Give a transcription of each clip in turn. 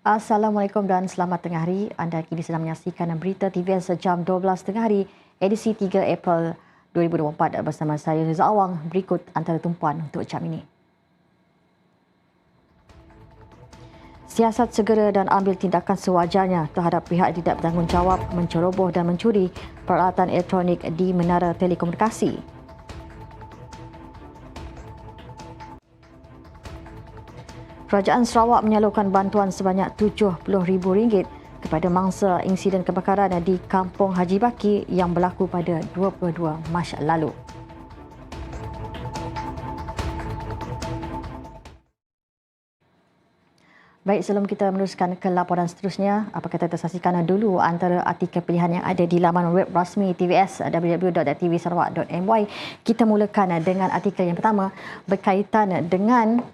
Assalamualaikum dan selamat tengah hari. Anda kini sedang menyaksikan berita TVS jam 12 tengah hari, edisi 3 April 2024 bersama saya Rizal Awang. Berikut antara tumpuan untuk jam ini. Siasat segera dan ambil tindakan sewajarnya terhadap pihak yang tidak bertanggungjawab menceroboh dan mencuri peralatan elektronik di menara telekomunikasi. Kerajaan Sarawak menyalurkan bantuan sebanyak RM70,000 kepada mangsa insiden kebakaran di Kampung Haji Baki yang berlaku pada 22 Mac lalu. Baik, sebelum kita meneruskan ke laporan seterusnya, apa kata kita saksikan dulu antara artikel pilihan yang ada di laman web rasmi TVS www.tvsarawak.my. Kita mulakan dengan artikel yang pertama berkaitan dengan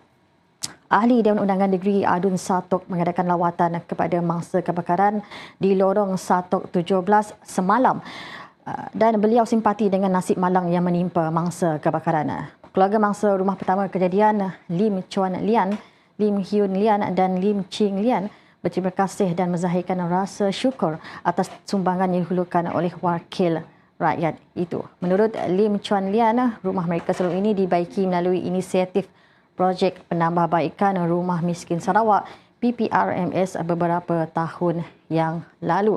Ahli Dewan Undangan Negeri Adun Satok mengadakan lawatan kepada mangsa kebakaran di lorong Satok 17 semalam dan beliau simpati dengan nasib malang yang menimpa mangsa kebakaran. Keluarga mangsa rumah pertama kejadian, Lim Chuan Lian, Lim Hyun Lian dan Lim Ching Lian berterima kasih dan menzahirkan rasa syukur atas sumbangan yang dihulurkan oleh wakil rakyat itu. Menurut Lim Chuan Lian, rumah mereka sebelum ini dibaiki melalui inisiatif Projek Penambahbaikan Rumah Miskin Sarawak PPRMS beberapa tahun yang lalu.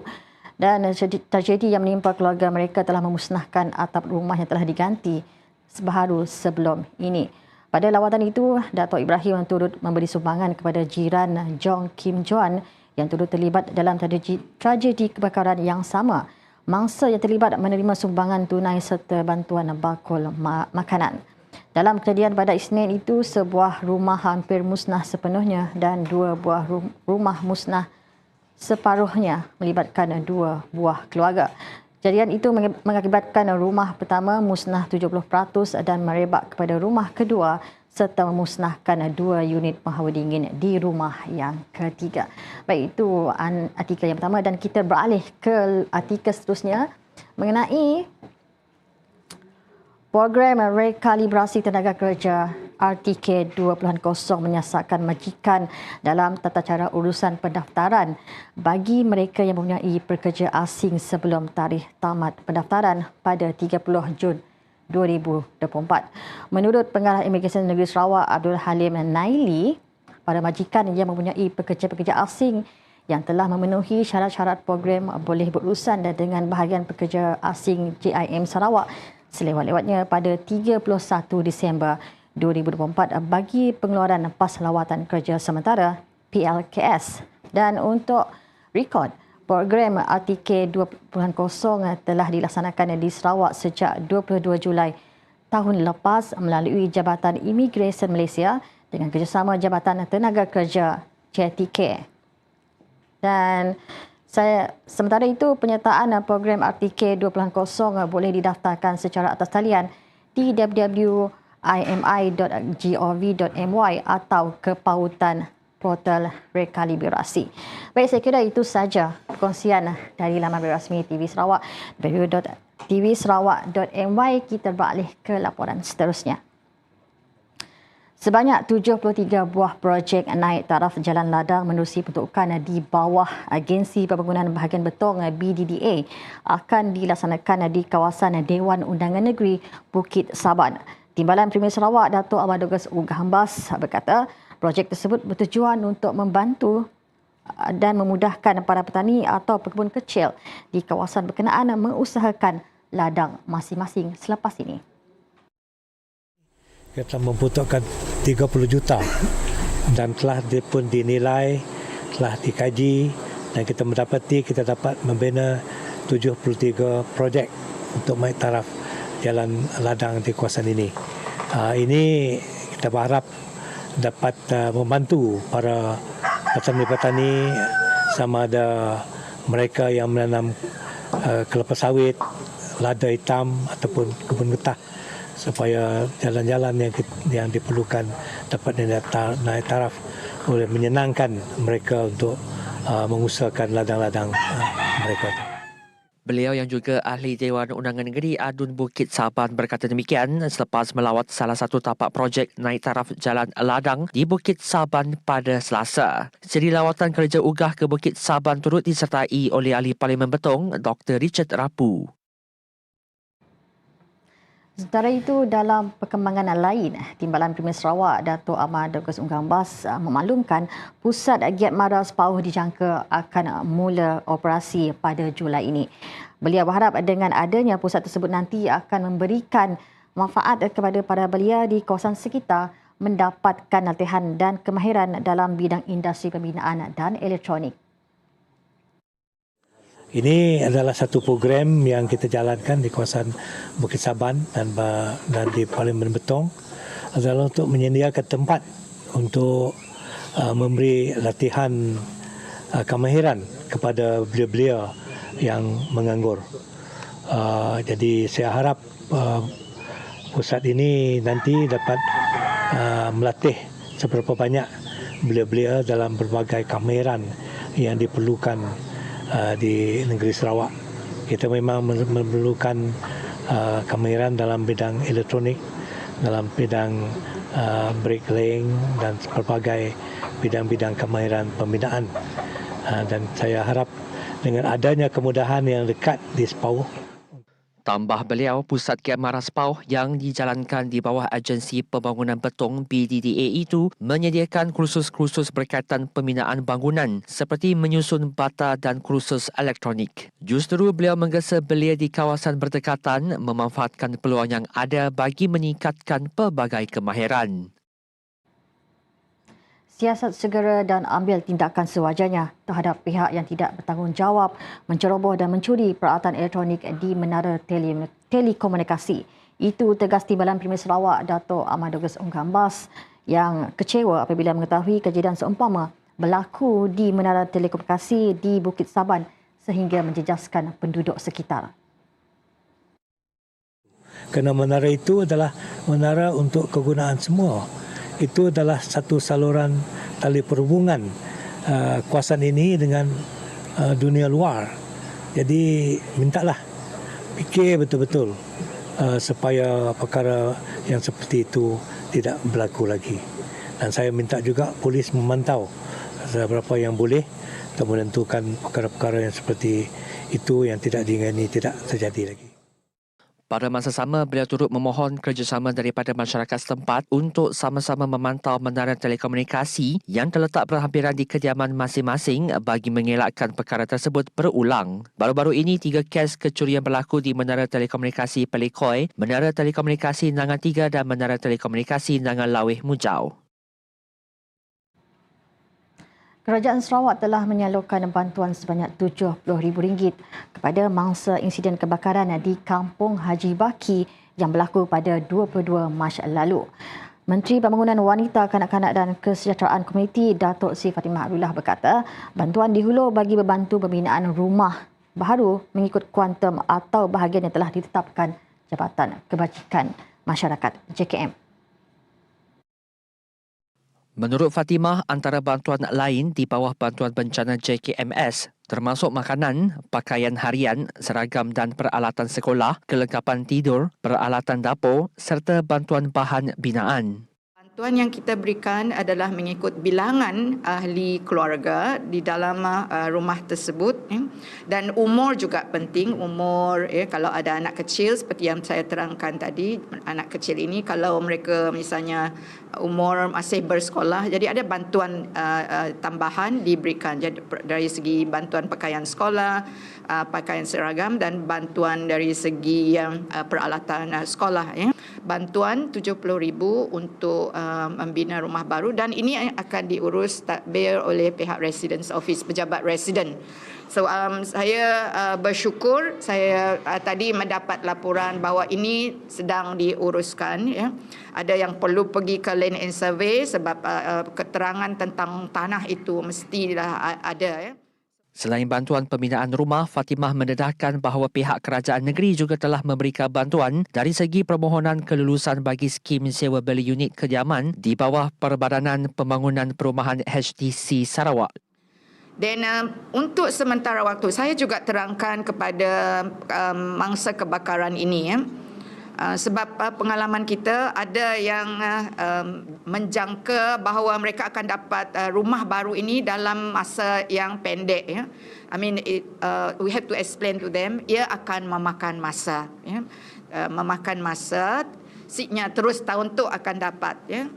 Dan tragedi yang menimpa keluarga mereka telah memusnahkan atap rumah yang telah diganti sebaharu sebelum ini. Pada lawatan itu, Dato' Ibrahim turut memberi sumbangan kepada jiran Jong Kim Joan yang turut terlibat dalam tragedi kebakaran yang sama. Mangsa yang terlibat menerima sumbangan tunai serta bantuan bakul makanan. Dalam kejadian pada Isnin itu, sebuah rumah hampir musnah sepenuhnya dan dua buah rumah musnah separuhnya melibatkan dua buah keluarga. Kejadian itu mengakibatkan rumah pertama musnah 70% dan merebak kepada rumah kedua serta memusnahkan dua unit penghawa dingin di rumah yang ketiga. Baik, itu artikel yang pertama dan kita beralih ke artikel seterusnya mengenai Program Rekalibrasi Tenaga Kerja RTK 2.0 menyasarkan majikan dalam tata cara urusan pendaftaran bagi mereka yang mempunyai pekerja asing sebelum tarikh tamat pendaftaran pada 30 Jun 2024. Menurut Pengarah Imigresen Negeri Sarawak Abdul Halim Naili, para majikan yang mempunyai pekerja-pekerja asing yang telah memenuhi syarat-syarat program boleh berurusan dengan bahagian pekerja asing JIM Sarawak selewat-lewatnya pada 31 Disember 2024 bagi pengeluaran PAS Lawatan Kerja Sementara PLKS. Dan untuk rekod, program RTK 2.0 telah dilaksanakan di Sarawak sejak 22 Julai tahun lepas melalui Jabatan Imigresen Malaysia dengan kerjasama Jabatan Tenaga Kerja JTK. Dan sementara itu, penyertaan program RTK 2.0 boleh didaftarkan secara atas talian di www.imi.gov.my atau ke pautan portal rekalibrasi. Baik, saya kira itu saja perkongsian dari laman rasmi TV Sarawak www.tvsarawak.my. Kita beralih ke laporan seterusnya. Sebanyak 73 buah projek naik taraf jalan ladang menerusi peruntukan di bawah Agensi Pembangunan Bahagian Betong BDDA akan dilaksanakan di kawasan Dewan Undangan Negeri Bukit Saban. Timbalan Premier Sarawak Dato' Ahmad Douglas Ugahambas berkata projek tersebut bertujuan untuk membantu dan memudahkan para petani atau pekebun kecil di kawasan berkenaan mengusahakan ladang masing-masing selepas ini. Kita membutuhkan 30 juta dan telah pun dinilai, telah dikaji dan kita dapat membina 73 projek untuk naik taraf jalan ladang di kawasan ini. Ini kita berharap dapat membantu para petani-petani sama ada mereka yang menanam kelapa sawit, lada hitam ataupun kebun getah, supaya jalan-jalan yang diperlukan dapat naik taraf boleh menyenangkan mereka untuk mengusahakan ladang-ladang mereka. Beliau yang juga ahli Dewan Undangan Negeri Adun Bukit Saban berkata demikian selepas melawat salah satu tapak projek naik taraf Jalan Ladang di Bukit Saban pada Selasa. Siri lawatan kerja ugah ke Bukit Saban turut disertai oleh Ahli Parlimen Betong Dr. Richard Rapu. Sementara itu, dalam perkembangan lain, Timbalan Premier Sarawak Dato' Ahmad Douglas Unggang Bas memaklumkan pusat Giat Maras Pauh dijangka akan mula operasi pada Julai ini. Beliau berharap dengan adanya pusat tersebut nanti akan memberikan manfaat kepada para belia di kawasan sekitar mendapatkan latihan dan kemahiran dalam bidang industri pembinaan dan elektronik. Ini adalah satu program yang kita jalankan di kawasan Bukit Saban dan di Parlimen Betong adalah untuk menyediakan tempat untuk memberi latihan kemahiran kepada belia-belia yang menganggur. Jadi saya harap pusat ini nanti dapat melatih seberapa banyak belia-belia dalam berbagai kemahiran yang diperlukan di negeri Sarawak. Kita memang memerlukan kemahiran dalam bidang elektronik, dalam bidang bricklaying dan berbagai bidang-bidang kemahiran pembinaan. Dan saya harap dengan adanya kemudahan yang dekat di Sepauh. Tambah beliau, Pusat Giat Maras Pauh yang dijalankan di bawah Agensi Pembangunan Betong BDDA itu menyediakan kursus-kursus berkaitan pembinaan bangunan seperti menyusun bata dan kursus elektronik. Justru beliau menggesa belia di kawasan berdekatan memanfaatkan peluang yang ada bagi meningkatkan pelbagai kemahiran. Siasat segera dan ambil tindakan sewajarnya terhadap pihak yang tidak bertanggungjawab menceroboh dan mencuri peralatan elektronik di menara telekomunikasi. Itu tegas Timbalan Premier Sarawak Dato' Ahmad Douglas Unggang Bas yang kecewa apabila mengetahui kejadian seumpama berlaku di menara telekomunikasi di Bukit Saban sehingga menjejaskan penduduk sekitar. Kerana menara itu adalah menara untuk kegunaan semua. Itu adalah satu saluran tali perhubungan kawasan ini dengan dunia luar. Jadi mintalah fikir betul-betul supaya perkara yang seperti itu tidak berlaku lagi. Dan saya minta juga polis memantau seberapa yang boleh untuk menentukan perkara-perkara yang seperti itu yang tidak diingini tidak terjadi lagi. Pada masa sama, beliau turut memohon kerjasama daripada masyarakat setempat untuk sama-sama memantau menara telekomunikasi yang terletak berhampiran di kediaman masing-masing bagi mengelakkan perkara tersebut berulang. Baru-baru ini, 3 kes kecurian berlaku di menara telekomunikasi Pelikoi, menara telekomunikasi Nangan 3 dan menara telekomunikasi Nangan Lawih Mujau. Kerajaan Sarawak telah menyalurkan bantuan sebanyak RM70,000 kepada mangsa insiden kebakaran di Kampung Haji Baki yang berlaku pada 22 Mac lalu. Menteri Pembangunan Wanita, Kanak-kanak dan Kesejahteraan Komuniti Datuk Sri Fatimah Abdullah berkata, bantuan dihulur bagi membantu pembinaan rumah baharu mengikut kuantum atau bahagian yang telah ditetapkan Jabatan Kebajikan Masyarakat JKM. Menurut Fatimah, antara bantuan lain di bawah bantuan bencana JKMS termasuk makanan, pakaian harian, seragam dan peralatan sekolah, kelengkapan tidur, peralatan dapur serta bantuan bahan binaan. Bantuan yang kita berikan adalah mengikut bilangan ahli keluarga di dalam rumah tersebut, dan umur juga penting. Umur, kalau ada anak kecil seperti yang saya terangkan tadi, anak kecil ini kalau mereka misalnya umur masih bersekolah, jadi ada bantuan tambahan diberikan. Jadi dari segi bantuan pakaian sekolah, pakaian seragam dan bantuan dari segi peralatan sekolah. Bantuan RM70,000 untuk membina rumah baru, dan ini akan diurus tadbir oleh pihak Residence Office, pejabat residen. So saya bersyukur saya tadi mendapat laporan bahawa ini sedang diuruskan. Ada yang perlu pergi ke Land and Survey sebab keterangan tentang tanah itu mestilah ada. Selain bantuan pembinaan rumah, Fatimah mendedahkan bahawa pihak kerajaan negeri juga telah memberikan bantuan dari segi permohonan kelulusan bagi skim sewa beli unit kediaman di bawah Perbadanan Pembangunan Perumahan HDC Sarawak. Dan untuk sementara waktu, saya juga terangkan kepada mangsa kebakaran ini, sebab pengalaman kita ada yang menjangka bahawa mereka akan dapat rumah baru ini dalam masa yang pendek. Ya. I mean, we have to explain to them, ia akan memakan masa. Ya. Memakan masa, seatnya terus tahun tu akan dapat. Ya.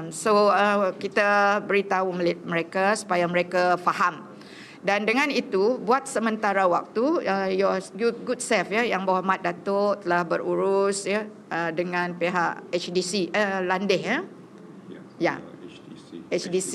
So, kita beritahu mereka supaya mereka faham. Dan dengan itu, buat sementara waktu, your good self, ya, Yang Berhormat Datuk telah berurus, ya, dengan pihak HDC, Landeh, ya. Ya. HDC.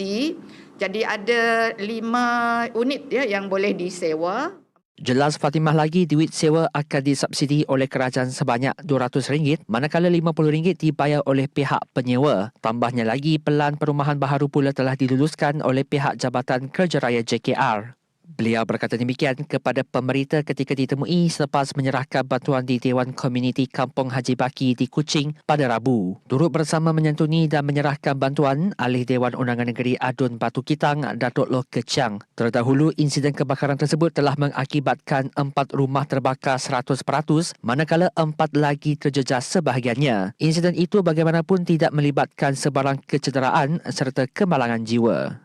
Jadi ada 5 unit, ya, yang boleh disewa. Jelas Fatimah lagi, duit sewa akan disubsidi oleh kerajaan sebanyak RM200, manakala RM50 dibayar oleh pihak penyewa. Tambahnya lagi, pelan perumahan baharu pula telah diluluskan oleh pihak Jabatan Kerja Raya JKR. Beliau berkata demikian kepada pemberita ketika ditemui selepas menyerahkan bantuan di Dewan Komuniti Kampung Haji Baki di Kuching pada Rabu. Turut bersama menyantuni dan menyerahkan bantuan, Ahli Dewan Undangan Negeri Adun Batu Kitang, Datuk Loh Keciang. Terdahulu, insiden kebakaran tersebut telah mengakibatkan 4 rumah terbakar 100%, manakala 4 lagi terjejas sebahagiannya. Insiden itu bagaimanapun tidak melibatkan sebarang kecederaan serta kemalangan jiwa.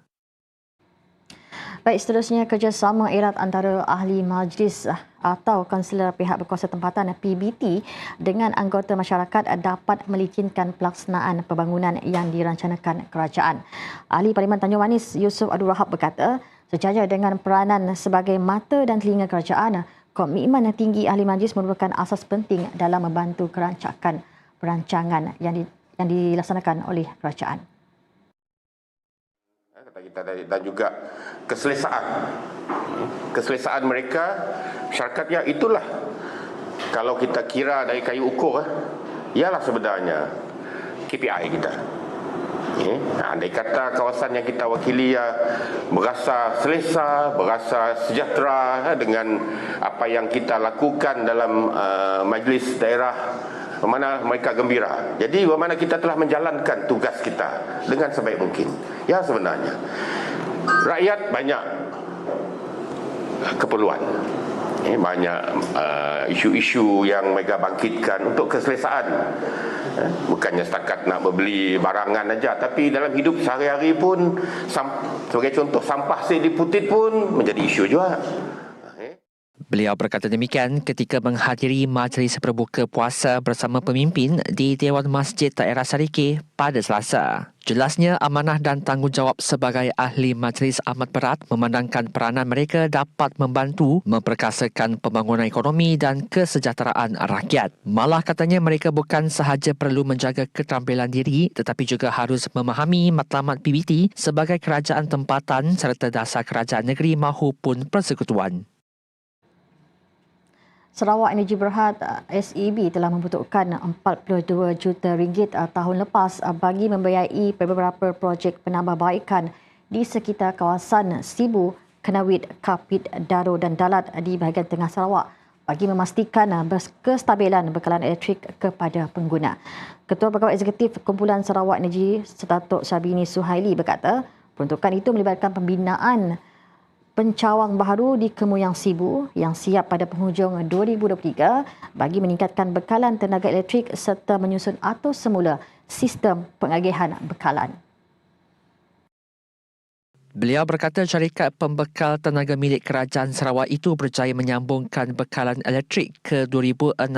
Baik, seterusnya kerjasama erat antara ahli majlis atau kaunselor pihak berkuasa tempatan PBT dengan anggota masyarakat dapat melicinkan pelaksanaan pembangunan yang dirancangkan kerajaan. Ahli Parlimen Tanjung Manis Yusof Abdul Wahab berkata, sejajar dengan peranan sebagai mata dan telinga kerajaan, komitmen tinggi ahli majlis merupakan asas penting dalam membantu perancangan yang dilaksanakan oleh kerajaan. Dan juga keselesaan mereka, masyarakat, ya itulah kalau kita kira dari kayu ukur, ialah sebenarnya KPI kita. Andai kata kawasan yang kita wakili berasa selesa, berasa sejahtera dengan apa yang kita lakukan dalam majlis daerah, bagaimana mereka gembira. Jadi bagaimana kita telah menjalankan tugas kita dengan sebaik mungkin. Ya, sebenarnya rakyat banyak keperluan, banyak isu-isu yang mereka bangkitkan untuk keselesaan. Bukannya setakat nak membeli barangan saja, tapi dalam hidup sehari-hari pun, sebagai contoh, sampah sediputit pun menjadi isu juga. Beliau berkata demikian ketika menghadiri majlis berbuka puasa bersama pemimpin di Dewan Masjid Daerah Sarike pada Selasa. Jelasnya, amanah dan tanggungjawab sebagai ahli majlis amat berat memandangkan peranan mereka dapat membantu memperkasakan pembangunan ekonomi dan kesejahteraan rakyat. Malah katanya mereka bukan sahaja perlu menjaga keterampilan diri tetapi juga harus memahami matlamat PBT sebagai kerajaan tempatan serta dasar kerajaan negeri mahupun persekutuan. Sarawak Energy Berhad SEB telah membutuhkan RM42 juta tahun lepas bagi membiayai beberapa projek penambahbaikan di sekitar kawasan Sibu, Kenawit, Kapit, Daro dan Dalat di bahagian tengah Sarawak bagi memastikan kestabilan bekalan elektrik kepada pengguna. Ketua Pegawai Eksekutif Kumpulan Sarawak Energy, Datuk Syabini Suhaili berkata, peruntukan itu melibatkan pembinaan pencawang baharu di Kemuyang Sibu yang siap pada penghujung 2023 bagi meningkatkan bekalan tenaga elektrik serta menyusun atur semula sistem pengagihan bekalan. Beliau berkata syarikat pembekal tenaga milik kerajaan Sarawak itu berjaya menyambungkan bekalan elektrik ke 2,671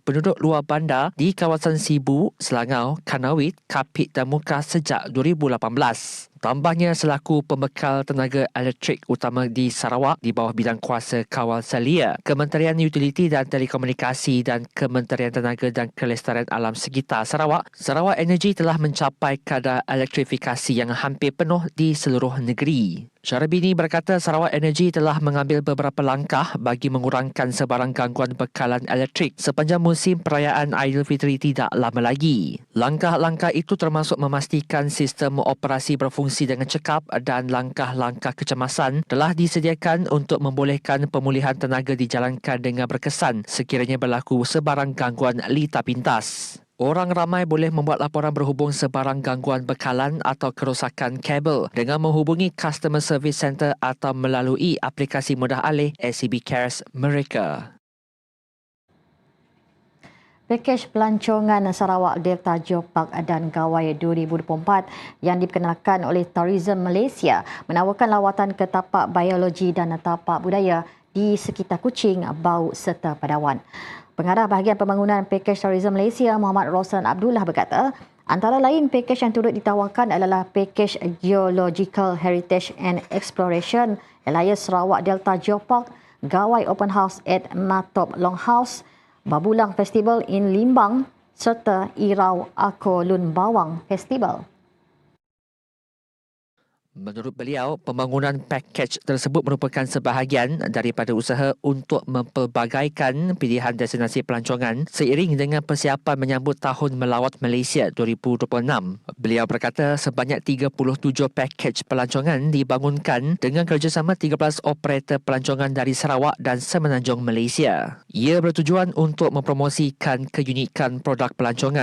penduduk luar bandar di kawasan Sibu, Selangau, Kanawit, Kapit dan Mukah sejak 2018. Tambahnya, selaku pembekal tenaga elektrik utama di Sarawak di bawah bidang kuasa kawal Salia, Kementerian Utiliti dan Telekomunikasi dan Kementerian Tenaga dan Kelestarian Alam Sekitar Sarawak, Sarawak Energy telah mencapai kadar elektrifikasi yang hampir penuh di seluruh negeri. Syarabini berkata Sarawak Energy telah mengambil beberapa langkah bagi mengurangkan sebarang gangguan bekalan elektrik sepanjang musim perayaan Aidilfitri tidak lama lagi. Langkah-langkah itu termasuk memastikan sistem operasi berfungsi dengan cekap dan langkah-langkah kecemasan telah disediakan untuk membolehkan pemulihan tenaga dijalankan dengan berkesan sekiranya berlaku sebarang gangguan lita pintas. Orang ramai boleh membuat laporan berhubung sebarang gangguan bekalan atau kerosakan kabel dengan menghubungi Customer Service Centre atau melalui aplikasi mudah alih SCB Cares mereka. Pakej pelancongan Sarawak Delta Geopark dan Gawai 2024 yang diperkenalkan oleh Tourism Malaysia menawarkan lawatan ke tapak biologi dan tapak budaya di sekitar Kuching, Bau serta Padawan. Pengarah bahagian pembangunan Pakej Tourism Malaysia, Muhammad Roslan Abdullah berkata, antara lain pakej yang turut ditawarkan adalah pakej Geological Heritage and Exploration, Elias Sarawak Delta Geopark, Gawai Open House at Matop Longhouse, Babulang Festival in Limbang serta Irau Akolun Bawang Festival. Menurut beliau, pembangunan pakej tersebut merupakan sebahagian daripada usaha untuk mempelbagaikan pilihan destinasi pelancongan seiring dengan persiapan menyambut Tahun Melawat Malaysia 2026. Beliau berkata sebanyak 37 pakej pelancongan dibangunkan dengan kerjasama 13 operator pelancongan dari Sarawak dan Semenanjung Malaysia. Ia bertujuan untuk mempromosikan keunikan produk pelancongan